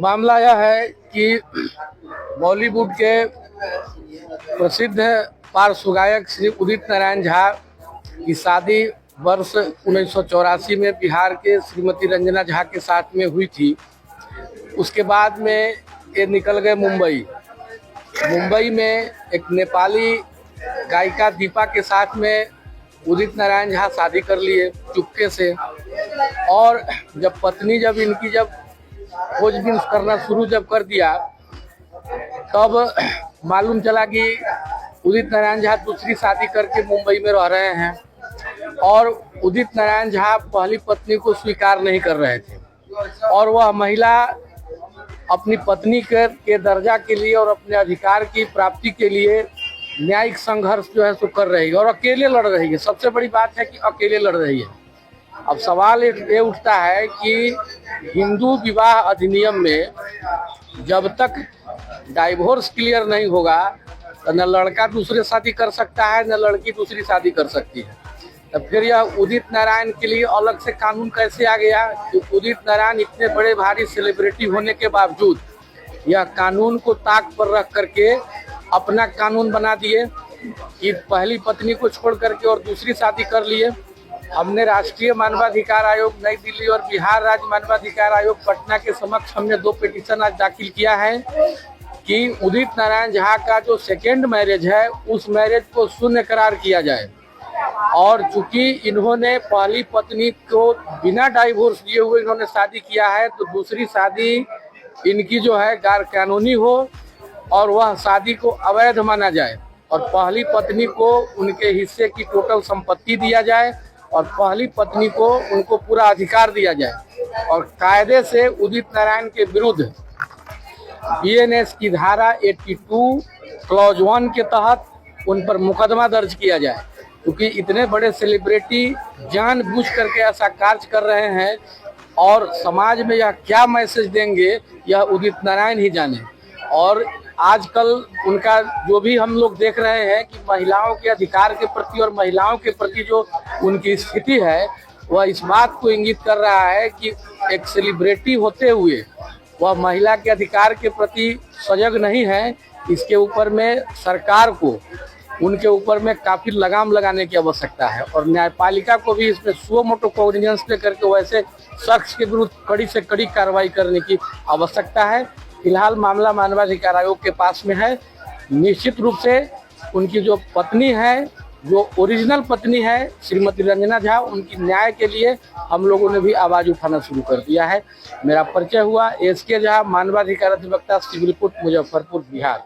मामला यह है कि बॉलीवुड के प्रसिद्ध पार्श्व गायक श्री उदित नारायण झा की शादी वर्ष 1984 में बिहार के श्रीमती रंजना झा के साथ में हुई थी। उसके बाद में ये निकल गए मुंबई में एक नेपाली गायिका दीपा के साथ में उदित नारायण झा शादी कर लिए चुपके से। और जब पत्नी इनकी खोजबीन करना शुरू कर दिया तब मालूम चला कि उदित नारायण झा दूसरी शादी करके मुंबई में रह रहे हैं और उदित नारायण झा पहली पत्नी को स्वीकार नहीं कर रहे थे और वह महिला अपनी पत्नी के दर्जा के लिए और अपने अधिकार की प्राप्ति के लिए न्यायिक संघर्ष सो कर रही है और अकेले लड़ रही है। सबसे बड़ी बात है कि अकेले लड़ रही है। अब सवाल ये उठता है कि हिंदू विवाह अधिनियम में जब तक डाइवोर्स क्लियर नहीं होगा तो न लड़का दूसरे शादी कर सकता है न लड़की दूसरी शादी कर सकती है। तो फिर यह उदित नारायण के लिए अलग से कानून कैसे आ गया? तो उदित नारायण इतने बड़े भारी सेलिब्रिटी होने के बावजूद यह कानून को ताक पर रख करके अपना कानून बना दिए कि पहली पत्नी को छोड़ करके और दूसरी शादी कर लिए। हमने राष्ट्रीय मानवाधिकार आयोग नई दिल्ली और बिहार राज्य मानवाधिकार आयोग पटना के समक्ष हमने 2 पिटीशन आज दाखिल किया है कि उदित नारायण झा का जो सेकेंड मैरिज है उस मैरिज को शून्य करार किया जाए। और चूंकि इन्होंने पहली पत्नी को बिना डाइवोर्स दिए हुए इन्होंने शादी किया है तो दूसरी शादी इनकी गैर कानूनी हो और वह शादी को अवैध माना जाए और पहली पत्नी को उनके हिस्से की टोटल संपत्ति दिया जाए और पहली पत्नी को उनको पूरा अधिकार दिया जाए और कायदे से उदित नारायण के विरुद्ध बीएनएस की धारा 82 क्लॉज 1 के तहत उन पर मुकदमा दर्ज किया जाए, क्योंकि इतने बड़े सेलिब्रिटी जानबूझ करके ऐसा कार्य कर रहे हैं और समाज में यह क्या मैसेज देंगे यह उदित नारायण ही जाने। और आजकल उनका जो भी हम लोग देख रहे हैं कि महिलाओं के अधिकार के प्रति और महिलाओं के प्रति जो उनकी स्थिति है वह इस बात को इंगित कर रहा है कि एक सेलिब्रिटी होते हुए वह महिला के अधिकार के प्रति सजग नहीं है। इसके ऊपर में सरकार को उनके ऊपर में काफी लगाम लगाने की आवश्यकता है और न्यायपालिका को भी इसमें सुओ मोटो कॉग्निजेंस पे करके वैसे शख्स के विरुद्ध कड़ी से कड़ी कार्रवाई करने की आवश्यकता है। फिलहाल मामला मानवाधिकार आयोग के पास में है। निश्चित रूप से उनकी जो पत्नी है, जो ओरिजिनल पत्नी है श्रीमती रंजना झा, उनकी न्याय के लिए हम लोगों ने भी आवाज उठाना शुरू कर दिया है। मेरा परिचय हुआ एसके झा, मानवाधिकार अधिवक्ता, सिविल कोर्ट, मुजफ्फरपुर, बिहार।